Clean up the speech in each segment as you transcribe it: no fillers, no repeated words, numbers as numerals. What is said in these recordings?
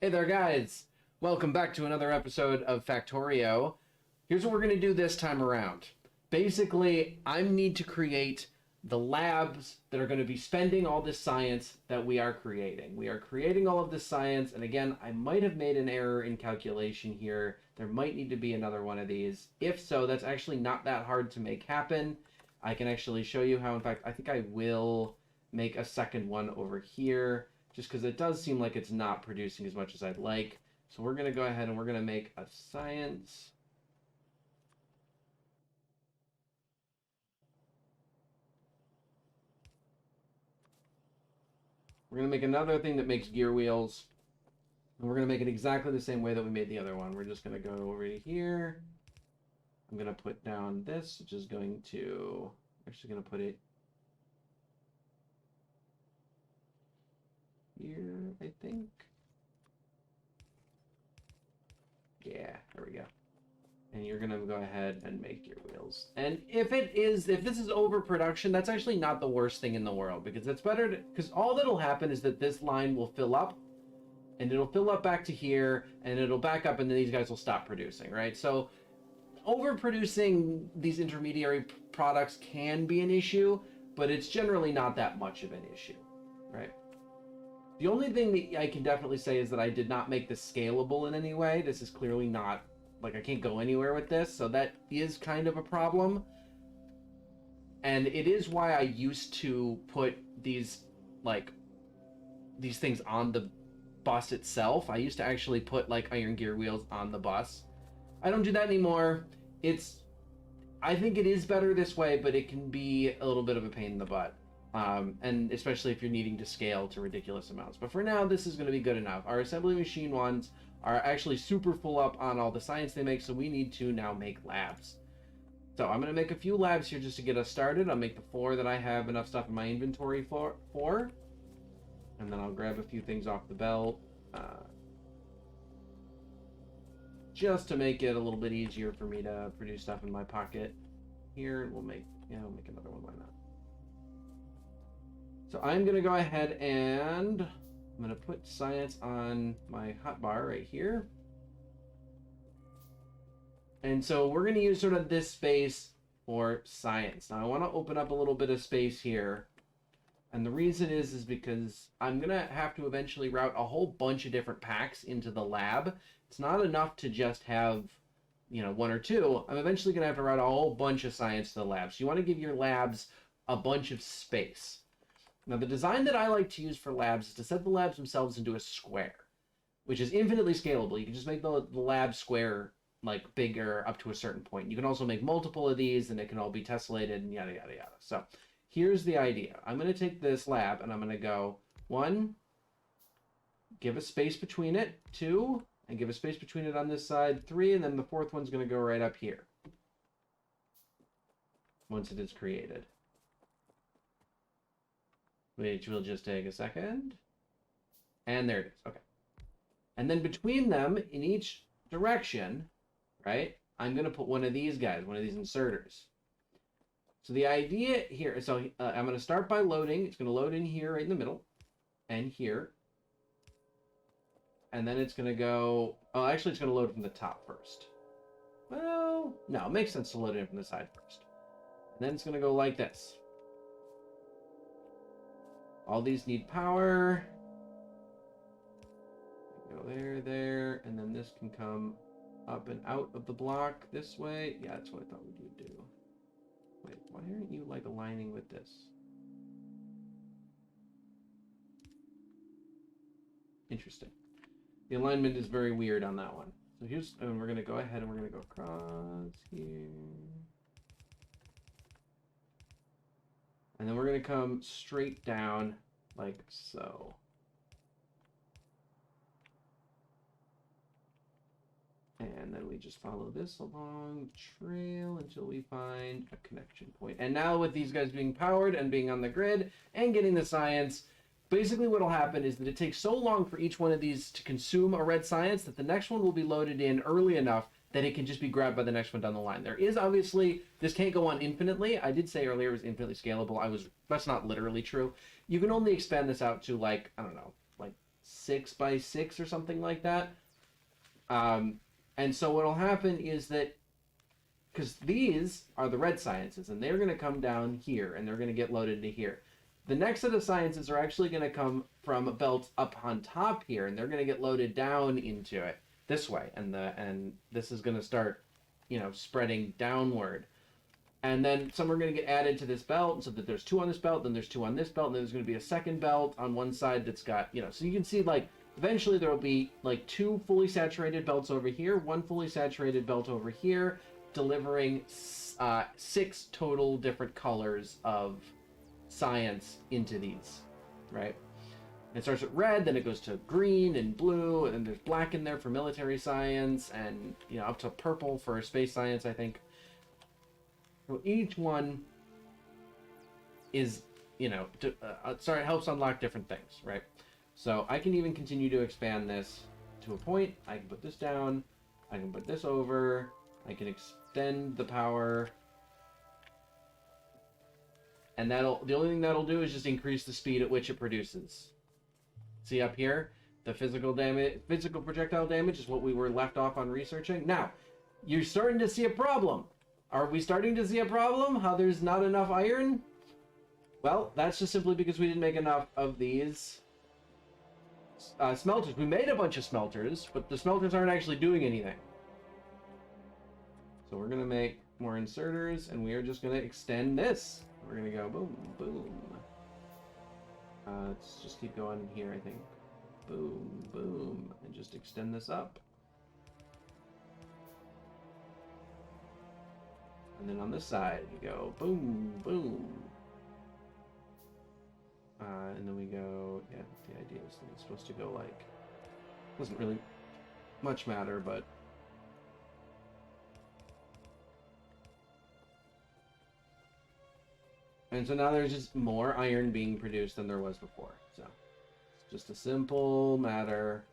Hey there, guys! Welcome back to another episode of Factorio. Here's what we're going to do this time around. Basically, I need to create the labs that are going to be spending all this science that we are creating. We are creating all of this science, and again, I might have made an error in calculation here. There might need to be another one of these. If so, that's actually not that hard to make happen. I can actually show you how. In fact, I think I will make a second one over here, just because it does seem like it's not producing as much as I'd like. So we're going to go ahead and we're going to make a science. We're going to make another thing that makes gear wheels. And we're going to make it exactly the same way that we made the other one. We're just going to go over to here. I'm going to put down this, which is going to... actually going to put it here, I think. Yeah, there we go. And you're gonna go ahead and make your wheels. And if this is overproduction, that's actually not the worst thing in the world, because it's better to, because all that'll happen is that this line will fill up, and it'll fill up back to here, and it'll back up, and then these guys will stop producing, right? So overproducing these intermediary products can be an issue, but it's generally not that much of an issue, right? The only thing that I can definitely say is that I did not make this scalable in any way. This is clearly not, like, I can't go anywhere with this, so that is kind of a problem. And it is why I used to put these, like, these things on the bus itself. I used to actually put, like, iron gear wheels on the bus. I don't do that anymore. I think it is better this way, but it can be a little bit of a pain in the butt. And especially if you're needing to scale to ridiculous amounts. But for now, this is going to be good enough. Our assembly machine ones are actually super full up on all the science they make, so we need to now make labs. So I'm going to make a few labs here just to get us started. I'll make the 4 that I have enough stuff in my inventory for. And then I'll grab a few things off the belt. Just to make it a little bit easier for me to produce stuff in my pocket. Here, we'll make another one, why not? So I'm going to go ahead and I'm going to put science on my hotbar right here. And so we're going to use sort of this space for science. Now I want to open up a little bit of space here. And the reason is because I'm going to have to eventually route a whole bunch of different packs into the lab. It's not enough to just have, you know, 1 or 2. I'm eventually going to have to route a whole bunch of science to the lab. So you want to give your labs a bunch of space. Now, the design that I like to use for labs is to set the labs themselves into a square, which is infinitely scalable. You can just make the lab square, like, bigger up to a certain point. You can also make multiple of these, and it can all be tessellated and yada, yada, yada. So here's the idea. I'm going to take this lab, and I'm going to go 1, give a space between it, 2, and give a space between it on this side, 3, and then the 4th one's going to go right up here once it is created. Which will just take a second. And there it is. Okay. And then between them, in each direction, right, I'm going to put one of these guys, one of these inserters. So the idea here, so I'm going to start by loading. It's going to load in here right in the middle. And here. And then it's going to go... oh, actually, it's going to load from the top first. Well, no, it makes sense to load it in from the side first. And then it's going to go like this. All these need power. Go there, and then this can come up and out of the block this way. Yeah, that's what I thought we would do. Wait, why aren't you, like, aligning with this? Interesting. The alignment is very weird on that one. So here's, and we're going to go ahead and we're going to go across here. And then we're going to come straight down like so. And then we just follow this along the trail until we find a connection point. And now with these guys being powered and being on the grid and getting the science, basically what will happen is that it takes so long for each one of these to consume a red science that the next one will be loaded in early enough that it can just be grabbed by the next one down the line. There is obviously, this can't go on infinitely. I did say earlier it was infinitely scalable. That's not literally true. You can only expand this out to, like, I don't know, like 6x6 or something like that. And so what'll happen is that, because these are the red sciences, and they're going to come down here, and they're going to get loaded into here. The next set of sciences are actually going to come from a belt up on top here, and they're going to get loaded down into it this way, and this is going to start, spreading downward. And then some are going to get added to this belt, so that there's 2 on this belt, then there's 2 on this belt, and then there's going to be a second belt on one side that's got, so you can see, like, eventually there will be, like, 2 fully saturated belts over here, 1 fully saturated belt over here, delivering 6 total different colors of science into these, right? It starts with red, then it goes to green and blue, and then there's black in there for military science, and up to purple for space science, I think. So each one is, helps unlock different things, right? So I can even continue to expand this to a point. I can put this down, I can put this over, I can extend the power. And the only thing that'll do is just increase the speed at which it produces. See up here? The physical projectile damage is what we were left off on researching. Now, you're starting to see a problem. Are we starting to see a problem? How there's not enough iron? Well, that's just simply because we didn't make enough of these smelters. We made a bunch of smelters, but the smelters aren't actually doing anything. So we're going to make more inserters, and we are just going to extend this. We're going to go boom, boom. Let's just keep going here, I think. Boom, boom, and just extend this up. And then on this side, we go boom, boom. And then we go, yeah, the idea is that it's supposed to go like, doesn't really much matter, but and so now there's just more iron being produced than there was before. So it's just a simple matter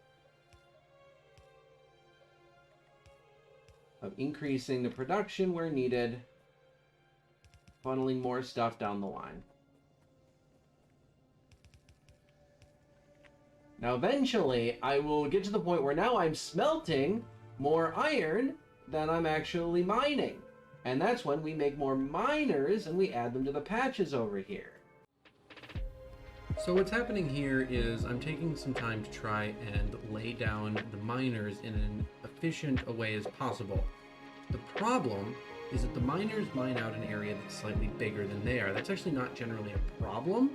of increasing the production where needed, funneling more stuff down the line. Now eventually I will get to the point where now I'm smelting more iron than I'm actually mining. And that's when we make more miners and we add them to the patches over here. So what's happening here is I'm taking some time to try and lay down the miners in an efficient a way as possible. The problem is that the miners mine out an area that's slightly bigger than they are. That's actually not generally a problem.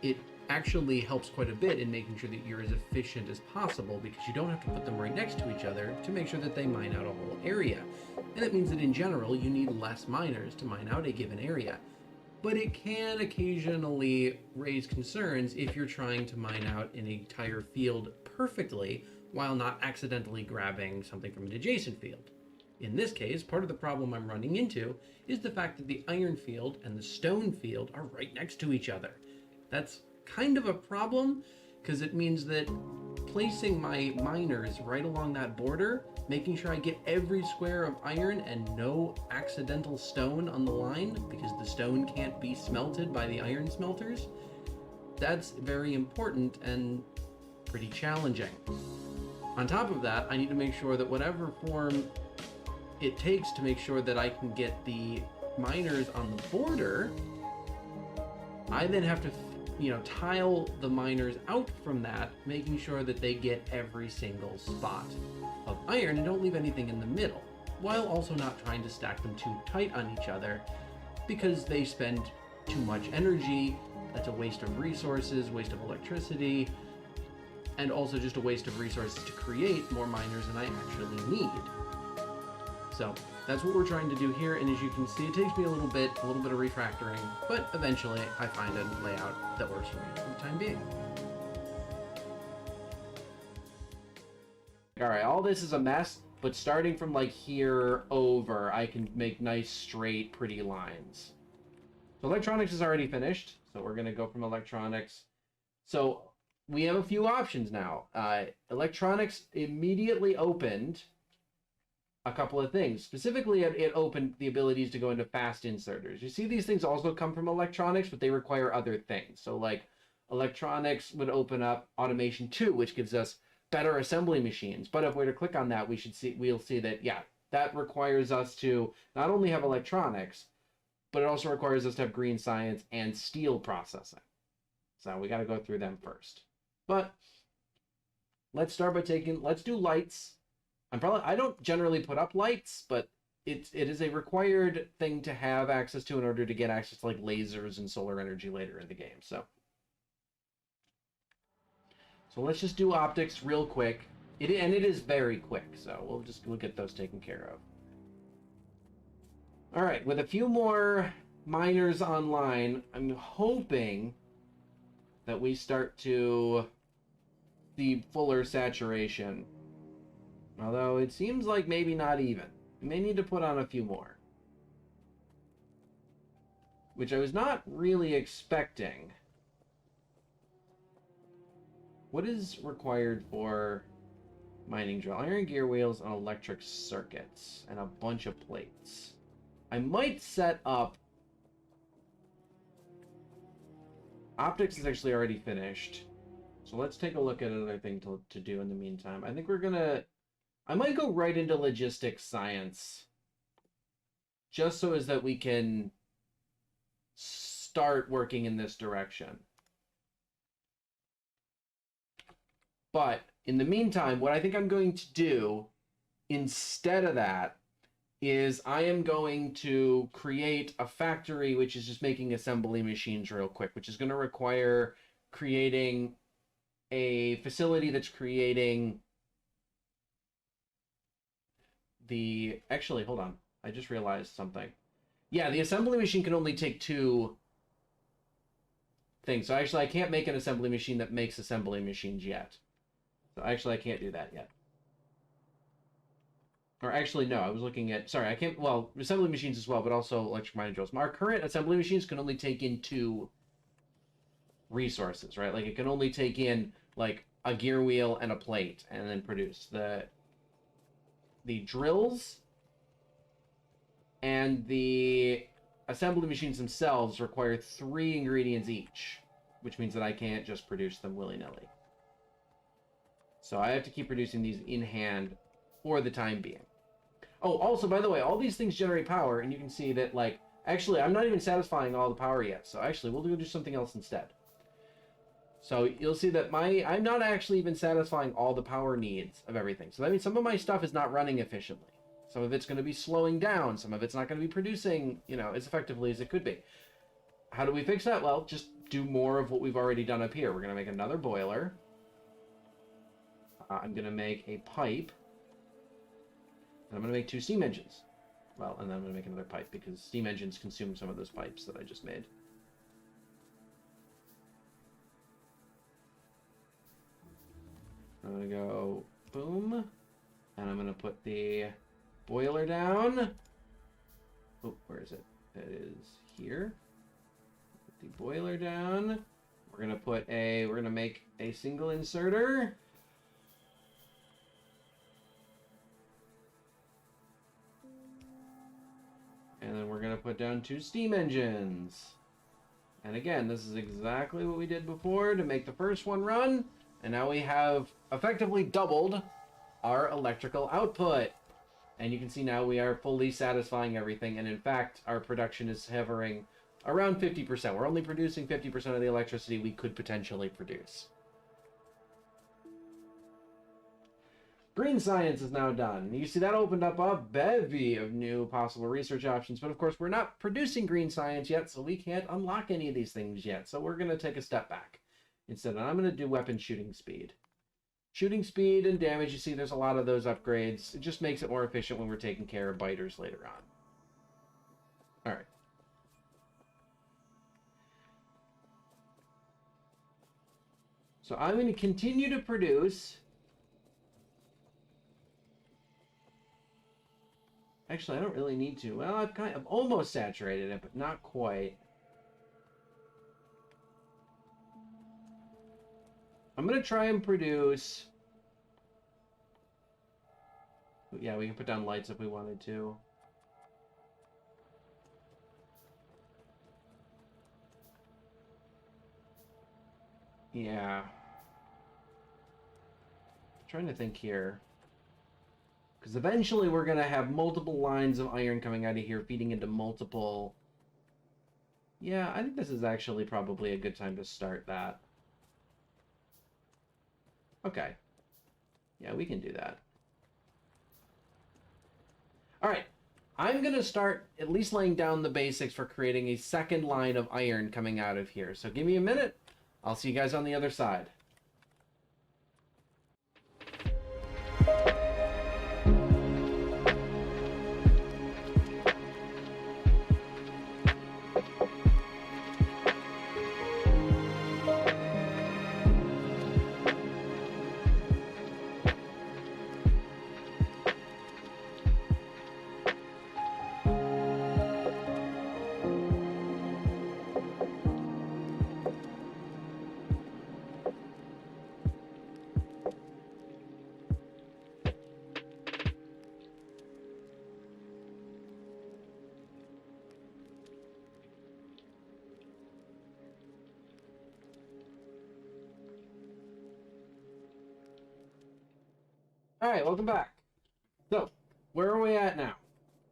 It actually helps quite a bit in making sure that you're as efficient as possible, because you don't have to put them right next to each other to make sure that they mine out a whole area. And it means that in general you need less miners to mine out a given area. But it can occasionally raise concerns if you're trying to mine out an entire field perfectly while not accidentally grabbing something from an adjacent field. In this case, part of the problem I'm running into is the fact that the iron field and the stone field are right next to each other. That's kind of a problem, because it means that placing my miners right along that border, making sure I get every square of iron and no accidental stone on the line, because the stone can't be smelted by the iron smelters, that's very important and pretty challenging. On top of that, I need to make sure that whatever form it takes to make sure that I can get the miners on the border, I then have to tile the miners out from that, making sure that they get every single spot of iron and don't leave anything in the middle, while also not trying to stack them too tight on each other, because they spend too much energy. That's a waste of resources, waste of electricity, and also just a waste of resources to create more miners than I actually need. So that's what we're trying to do here, and as you can see, it takes me a little bit of refactoring, but eventually I find a layout that works for me for the time being. Alright, all this is a mess, but starting from like here over, I can make nice, straight, pretty lines. So electronics is already finished, so we're going to go from electronics. So we have a few options now. Electronics immediately opened a couple of things. Specifically, it opened the abilities to go into fast inserters. You see these things also come from electronics, but they require other things. So like Electronics would open up automation 2, which gives us better assembly machines. But if we were to click on that, we'll see that, yeah, that requires us to not only have electronics, but it also requires us to have green science and steel processing. So we got to go through them first. But let's start by let's do lights. I don't generally put up lights, but it is a required thing to have access to in order to get access to like lasers and solar energy later in the game. So let's just do optics real quick. It is very quick, so we'll get those taken care of. All right, with a few more miners online, I'm hoping that we start to see fuller saturation. Although it seems like maybe not even. We may need to put on a few more. Which I was not really expecting. What is required for mining drill? Iron gear wheels and electric circuits. And a bunch of plates. I might set up... Optics is actually already finished. So let's take a look at another thing to do in the meantime. I think we're gonna... I might go right into logistics science. Just so as that we can start working in this direction. But in the meantime, what I think I'm going to do instead of that is I am going to create a factory which is just making assembly machines real quick, which is going to require creating a facility that's creating the... Actually, hold on. I just realized something. Yeah, the assembly machine can only take 2 things. So actually, I can't make an assembly machine that makes assembly machines yet. So actually, I can't do that yet. Or actually, no, I was looking at... Sorry, I can't... Well, assembly machines as well, but also electric mining drills. Our current assembly machines can only take in 2 resources, right? Like, it can only take in, like, a gear wheel and a plate, and then produce. The drills and the assembly machines themselves require 3 ingredients each, which means that I can't just produce them willy-nilly. So I have to keep producing these in hand for the time being. Oh, also, by the way, all these things generate power, and you can see that, like, actually, I'm not even satisfying all the power yet, so actually, we'll do something else instead. So you'll see that I'm not actually even satisfying all the power needs of everything. So that means some of my stuff is not running efficiently. Some of it's going to be slowing down. Some of it's not going to be producing, you know, as effectively as it could be. How do we fix that? Well, just do more of what we've already done up here. We're going to make another boiler. I'm going to make a pipe. And I'm going to make 2 steam engines. Well, and then I'm going to make another pipe because steam engines consume some of those pipes that I just made. I'm going to go boom. And I'm going to put the boiler down. Oh, where is it? It is here. Put the boiler down. We're going to make a single inserter. And then we're going to put down 2 steam engines. And again, this is exactly what we did before to make the first one run. And now we have effectively doubled our electrical output. And you can see now we are fully satisfying everything. And in fact, our production is hovering around 50%. We're only producing 50% of the electricity we could potentially produce. Green science is now done. You see that opened up a bevy of new possible research options. But of course, we're not producing green science yet, so we can't unlock any of these things yet. So we're going to take a step back. Instead, I'm going to do weapon shooting speed. Shooting speed and damage, you see there's a lot of those upgrades. It just makes it more efficient when we're taking care of biters later on. Alright. So I'm going to continue to produce. Actually, I don't really need to. Well, I've almost saturated it, but not quite. I'm going to try and produce... Yeah, we can put down lights if we wanted to. Yeah. Trying to think here. Because eventually we're going to have multiple lines of iron coming out of here, feeding into multiple... Yeah, I think this is actually probably a good time to start that. Okay. Yeah, we can do that. All right. I'm going to start at least laying down the basics for creating a second line of iron coming out of here. So give me a minute. I'll see you guys on the other side. All right, welcome back. So, where are we at now?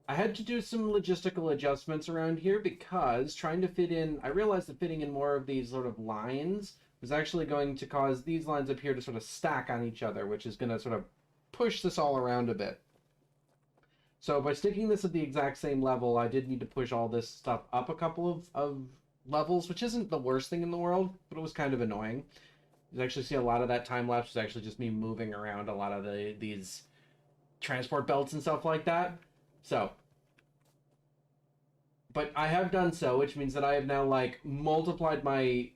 I had to do some logistical adjustments around here because trying to fit in, I realized that fitting in more of these sort of lines was actually going to cause these lines up here to sort of stack on each other, which is going to sort of push this all around a bit. So by sticking this at the exact same level, I did need to push all this stuff up a couple of levels, which isn't the worst thing in the world, but it was kind of annoying. You actually see a lot of that time lapse was actually just me moving around a lot of these transport belts and stuff like that. So, but I have done so, which means that I have now like multiplied my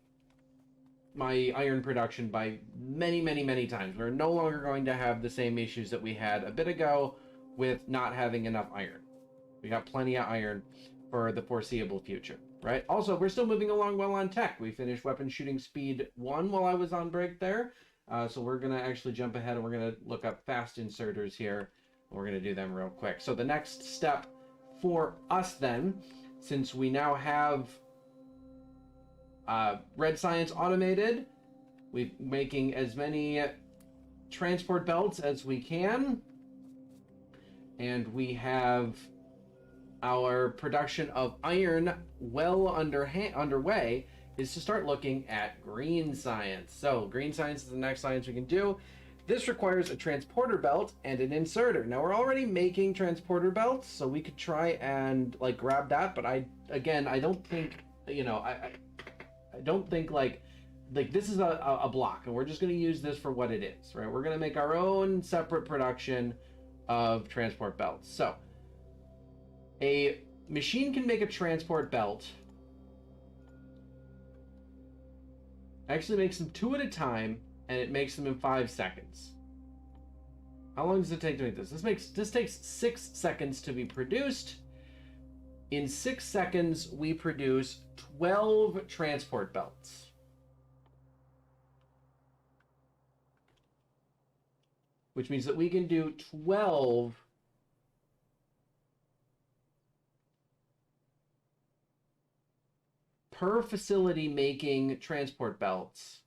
iron production by many times. We're no longer going to have the same issues that we had a bit ago with not having enough iron. We got plenty of iron for the foreseeable future, right? Also, we're still moving along well on tech. We finished weapon shooting speed 1 while I was on break there. So we're going to actually jump ahead and we're going to look up fast inserters here. We're going to do them real quick. So the next step for us then, since we now have red science automated, we're making as many transport belts as we can. And we have our production of iron well underway, is to start looking at green science. So green science is the next science we can do. This requires a transporter belt and an inserter. Now we're already making transporter belts, so we could try and like grab that, but I don't think, you know, I don't think like this is a block, and we're just going to use this for what it is, right? We're going to make our own separate production of transport belts. So a machine can make a transport belt. Actually makes them 2 at a time, and it makes them in 5 seconds. How long does it take to make this? This takes 6 seconds to be produced. In 6 seconds, we produce 12 transport belts. Which means that we can do 12 per facility making transport belts.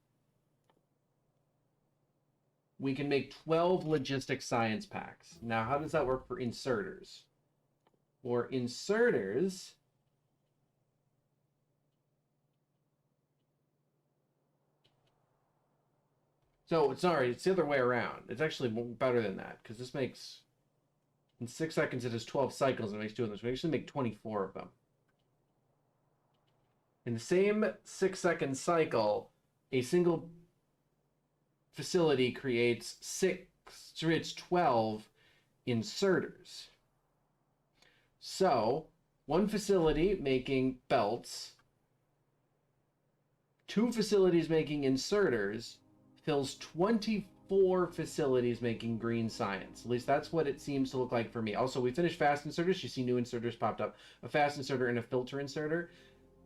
We can make 12 logistic science packs. Now, how does that work for inserters? For inserters, so sorry, it's the other way around. It's actually better than that, because this makes, in 6 seconds, it has 12 cycles, and it makes 2 of them. So we actually make 24 of them. In the same 6-second cycle, a single facility creates 12 inserters. So, one facility making belts, 2 facilities making inserters, fills 24 facilities making green science. At least that's what it seems to look like for me. Also, we finished fast inserters. You see new inserters popped up. A fast inserter and a filter inserter.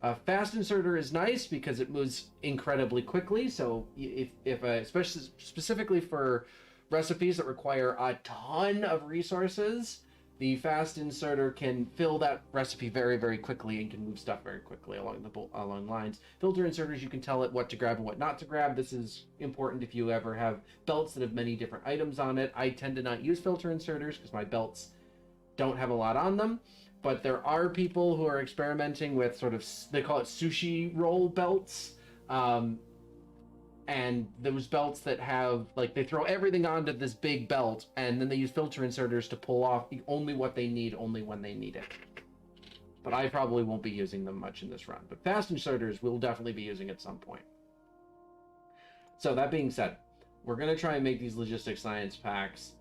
A fast inserter is nice because it moves incredibly quickly. So if especially specifically for recipes that require a ton of resources, The fast inserter can fill that recipe very, very quickly and can move stuff very quickly along lines. Filter inserters, you can tell it what to grab and what not to grab. This is important if you ever have belts that have many different items on it. I tend to not use filter inserters because my belts don't have a lot on them. But there are people who are experimenting with sort of, they call it sushi roll belts. And those belts that have, like, they throw everything onto this big belt, and then they use filter inserters to pull off only what they need, only when they need it. But I probably won't be using them much in this run. But fast inserters we'll definitely be using at some point. So that being said, we're going to try and make these logistics science packs.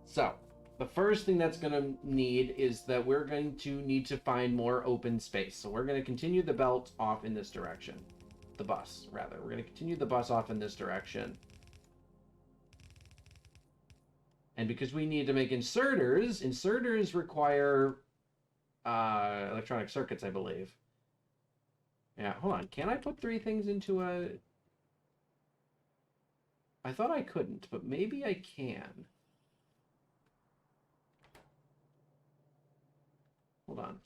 So the first thing that's going to need is that we're going to need to find more open space. So we're going to continue the belt off in this direction. The bus, rather. We're going to continue the bus off in this direction. And because we need to make inserters require electronic circuits, I believe. Yeah, hold on. Can I put 3 things into a... I thought I couldn't, but maybe I can. Hold on.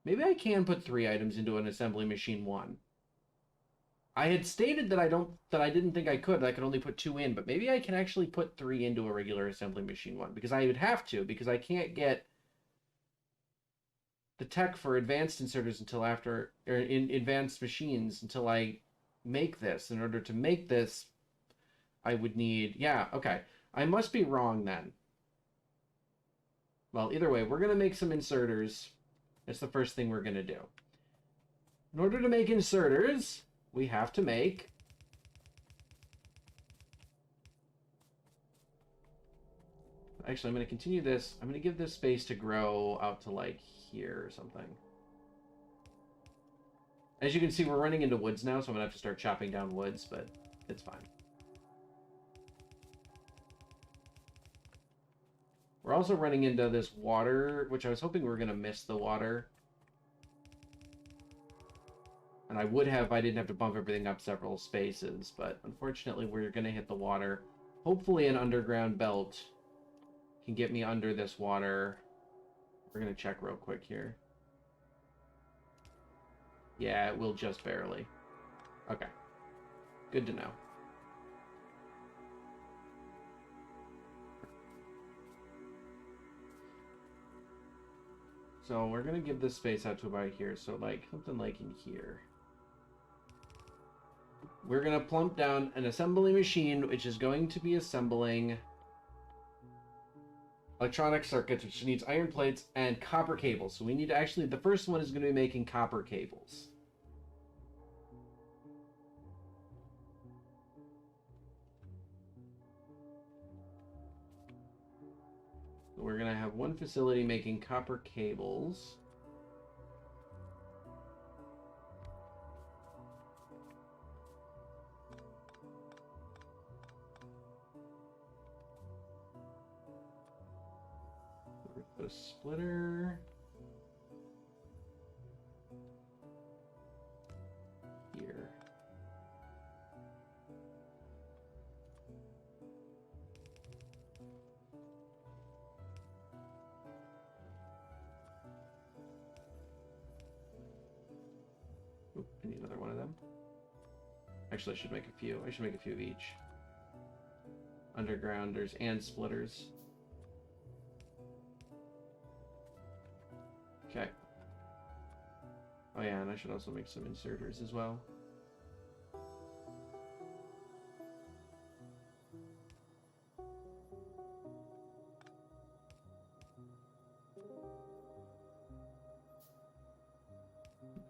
Maybe I can put 3 items into an assembly machine 1. I had stated that I didn't think I could. I could only put 2 in, but maybe I can actually put 3 into a regular assembly machine 1 because I would have to, because I can't get the tech for advanced inserters until after, or in advanced machines until I make this. In order to make this, I would need, yeah, okay. I must be wrong then. Well, either way, we're going to make some inserters. That's the first thing we're going to do. In order to make inserters, we have to make actually, I'm going to continue this. I'm going to give this space to grow out to like here or something. As you can see, we're running into woods now, so I'm going to have to start chopping down woods, but it's fine. We're also running into this water, which I was hoping we were going to miss the water. And I would have if I didn't have to bump everything up several spaces, but unfortunately we're going to hit the water. Hopefully an underground belt can get me under this water. We're going to check real quick here. Yeah, it will just barely. Okay. Good to know. So we're going to give this space out to about here. So like something like in here. We're going to plump down an assembly machine, which is going to be assembling electronic circuits, which needs iron plates and copper cables. So we need to actually, the first one is going to be making copper cables. So we're going to have one facility making copper cables. Put a splitter here. Oop, I need another one of them. Actually, I should make a few. I should make a few of each. Undergrounders and splitters. Okay. Oh yeah, and I should also make some inserters as well.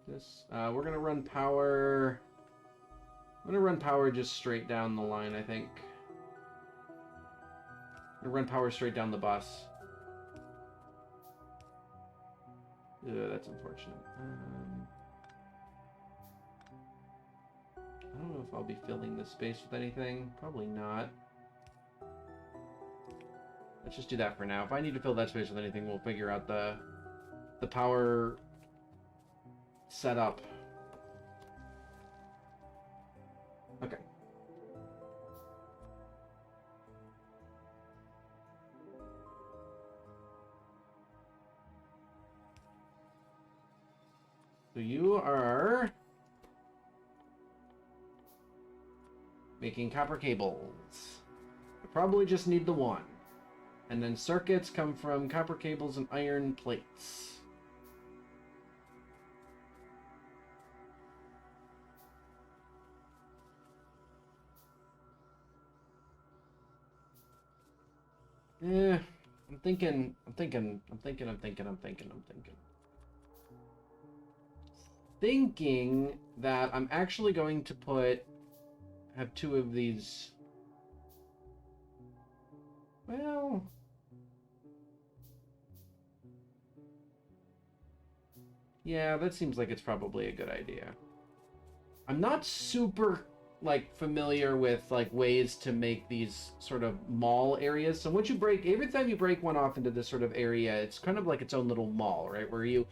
This, we're gonna run power. I'm gonna run power just straight down the line, I think. I'm gonna run power straight down the bus. That's unfortunate. I don't know if I'll be filling this space with anything. Probably not. Let's just do that for now. If I need to fill that space with anything, we'll figure out the power setup. Okay. So you are making copper cables. I probably just need the one. And then circuits come from copper cables and iron plates. Yeah, I'm thinking that I'm actually going to have two of these. Well, yeah, that seems like it's probably a good idea. I'm not super like familiar with like ways to make these sort of mall areas. So once you break, every time you break one off into this sort of area, it's kind of like its own little mall, right? Where you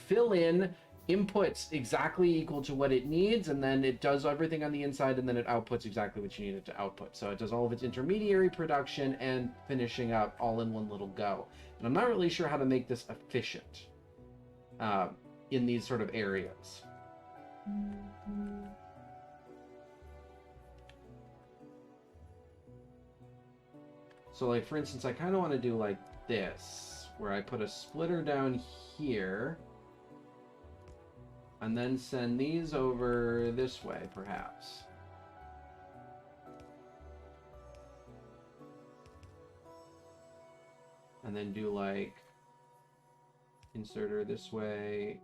fill in inputs exactly equal to what it needs, and then it does everything on the inside, and then it outputs exactly what you need it to output. So it does all of its intermediary production and finishing up all in one little go. And I'm not really sure how to make this efficient in these sort of areas. So like, for instance, I kind of want to do like this, where I put a splitter down here, and then send these over this way, perhaps. And then do like inserter this way,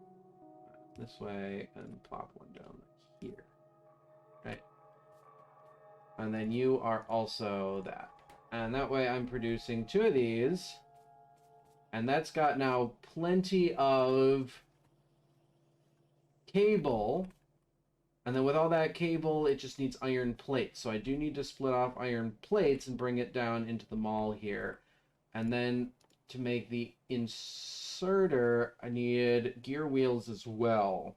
and plop one down here. Right? And then you are also that. And that way I'm producing two of these. And that's got now plenty of cable. And then with all that cable, it just needs iron plates. So I do need to split off iron plates and bring it down into the mall here. And then to make the inserter, I need gear wheels as well.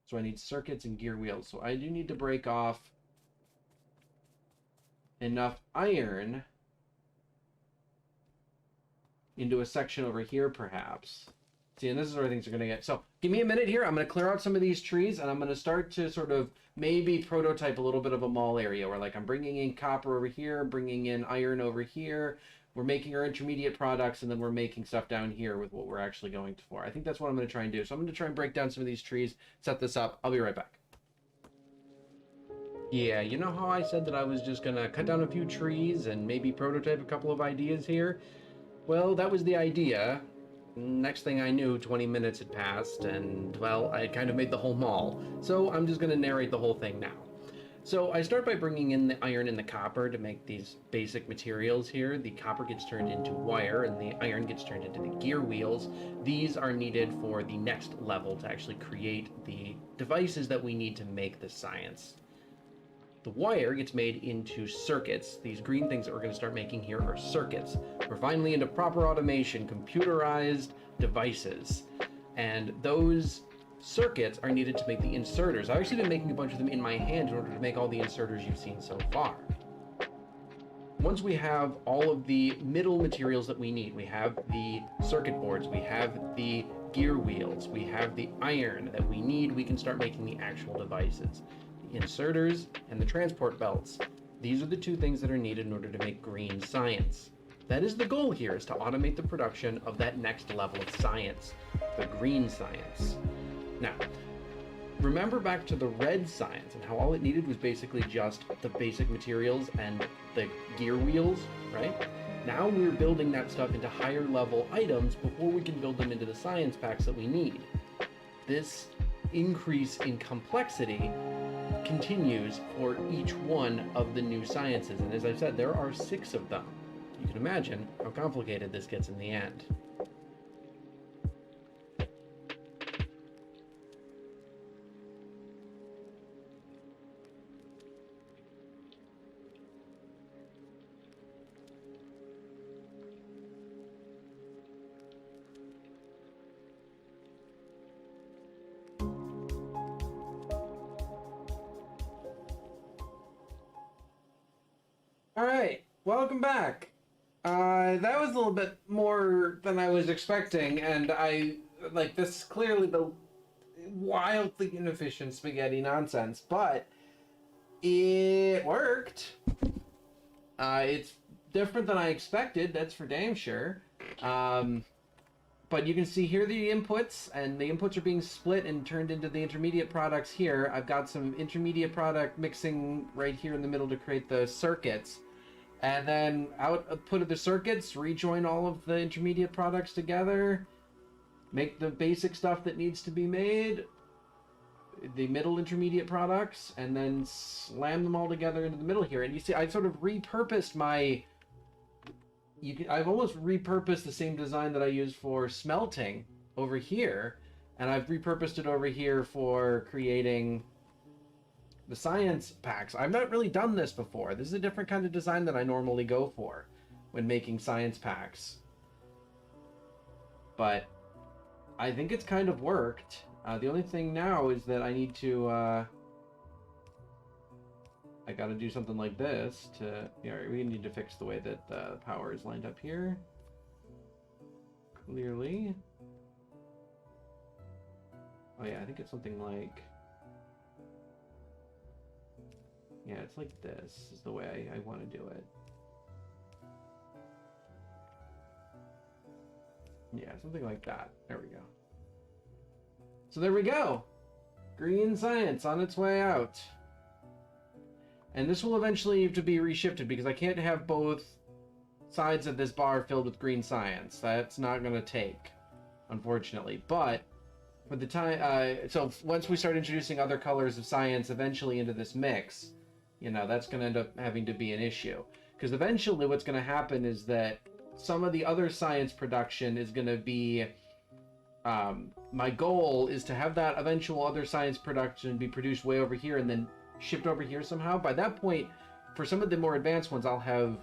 So I need circuits and gear wheels. So I do need to break off enough iron into a section over here, perhaps. See, and this is where things are going to get. So give me a minute here. I'm going to clear out some of these trees, and I'm going to start to sort of maybe prototype a little bit of a mall area where, like, I'm bringing in copper over here, bringing in iron over here. We're making our intermediate products, and then we're making stuff down here with what we're actually going for. I think that's what I'm going to try and do. So I'm going to try and break down some of these trees, set this up. I'll be right back. Yeah, you know how I said that I was just going to cut down a few trees and maybe prototype a couple of ideas here? Well, that was the idea. Next thing I knew, 20 minutes had passed, and, well, I had kind of made the whole mall. So I'm just going to narrate the whole thing now. So I start by bringing in the iron and the copper to make these basic materials here. The copper gets turned into wire, and the iron gets turned into the gear wheels. These are needed for the next level to actually create the devices that we need to make the science. The wire gets made into circuits. These green things that we're going to start making here are circuits. We're finally into proper automation, computerized devices. And those circuits are needed to make the inserters. I've actually been making a bunch of them in my hand in order to make all the inserters you've seen so far. Once we have all of the middle materials that we need, we have the circuit boards, we have the gear wheels, we have the iron that we need, we can start making the actual devices. Inserters and the transport belts. These are the two things that are needed in order to make green science. That is the goal here, is to automate the production of that next level of science, the green science. Now, remember back to the red science and how all it needed was basically just the basic materials and the gear wheels, right? Now we're building that stuff into higher level items before we can build them into the science packs that we need. This increase in complexity continues for each one of the new sciences, and as I've said, there are 6 of them. You can imagine how complicated this gets in the end. All right, welcome back. That was a little bit more than I was expecting, and I like this. Clearly, wildly inefficient spaghetti nonsense, but it worked. It's different than I expected, that's for damn sure. But you can see here the inputs, and the inputs are being split and turned into the intermediate products here. I've got some intermediate product mixing right here in the middle to create the circuits. And then output of the circuits, rejoin all of the intermediate products together, make the basic stuff that needs to be made, the middle intermediate products, and then slam them all together into the middle here. And you see, I sort of repurposed my... I've almost repurposed the same design that I used for smelting over here, and I've repurposed it over here for creating the science packs. I've not really done this before. This is a different kind of design that I normally go for when making science packs. But I think it's kind of worked. The only thing now is that I need to... I gotta do something like this to... Yeah, we need to fix the way that the power is lined up here. Clearly. Oh yeah, I think it's something like... Yeah, it's like this is the way I want to do it. Yeah, something like that. There we go. So there we go. Green science on its way out. And this will eventually have to be reshifted because I can't have both sides of this bar filled with green science. That's not going to take, unfortunately. But for the time, so once we start introducing other colors of science eventually into this mix, you know, that's going to end up having to be an issue. Because eventually what's going to happen is that some of the other science production is going to be... my goal is to have that eventual other science production be produced way over here and then shipped over here somehow. By that point, for some of the more advanced ones, I'll have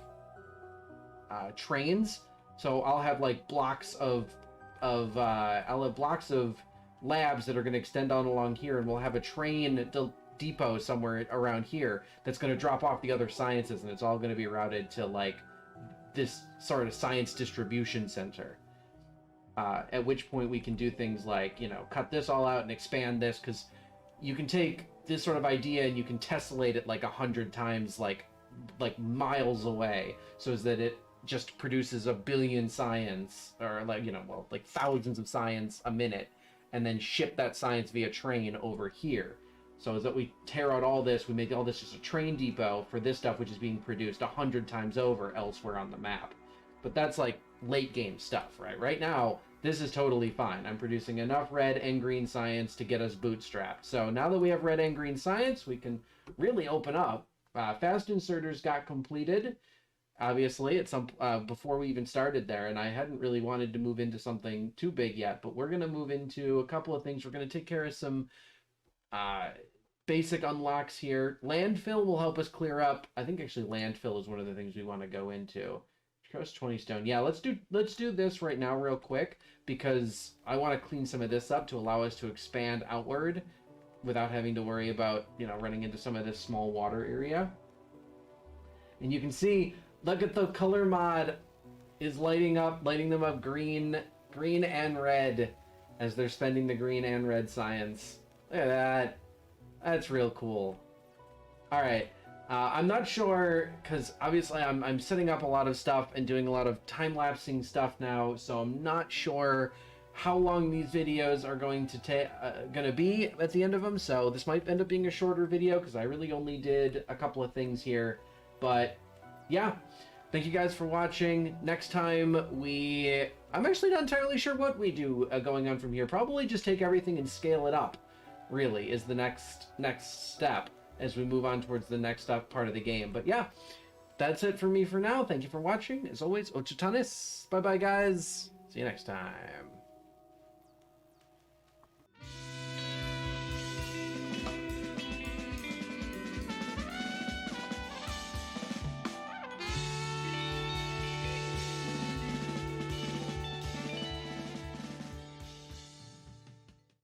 trains. So I'll have like blocks of I'll have blocks of labs that are going to extend on along here, and we'll have a train depot somewhere around here that's going to drop off the other sciences, and it's all going to be routed to like this sort of science distribution center. At which point we can do things like, you know, cut this all out and expand this, because you can take this sort of idea and you can tessellate it like 100 times, like miles away, so that it just produces 1 billion science, or like, you know, well, like thousands of science a minute, and then ship that science via train over here. So as that we tear out all this, we make all this just a train depot for this stuff, which is being produced 100 times over elsewhere on the map. But that's like late game stuff, right? Right now, this is totally fine. I'm producing enough red and green science to get us bootstrapped. So now that we have red and green science, we can really open up. Fast inserters got completed, obviously, at some before we even started there, and I hadn't really wanted to move into something too big yet, but we're going to move into a couple of things. We're going to take care of some basic unlocks here. Landfill will help us clear up. I think actually landfill is one of the things we want to go into. Cost 20 stone. Yeah, let's do this right now real quick, because I want to clean some of this up to allow us to expand outward without having to worry about, you know, running into some of this small water area. And you can see, look at the color mod is lighting them up green and red as they're spending the green and red science. Look at that. That's real cool. All right. I'm not sure, because obviously I'm setting up a lot of stuff and doing a lot of time-lapsing stuff now, so I'm not sure how long these videos are going to be at the end of them. So this might end up being a shorter video because I really only did a couple of things here. But yeah, thank you guys for watching. Next time I'm actually not entirely sure what we do going on from here. Probably just take everything and scale it up, really, is the next step as we move on towards the next part of the game. But yeah, that's it for me for now. Thank you for watching. As always, Ochitanis. Bye-bye, guys. See you next time.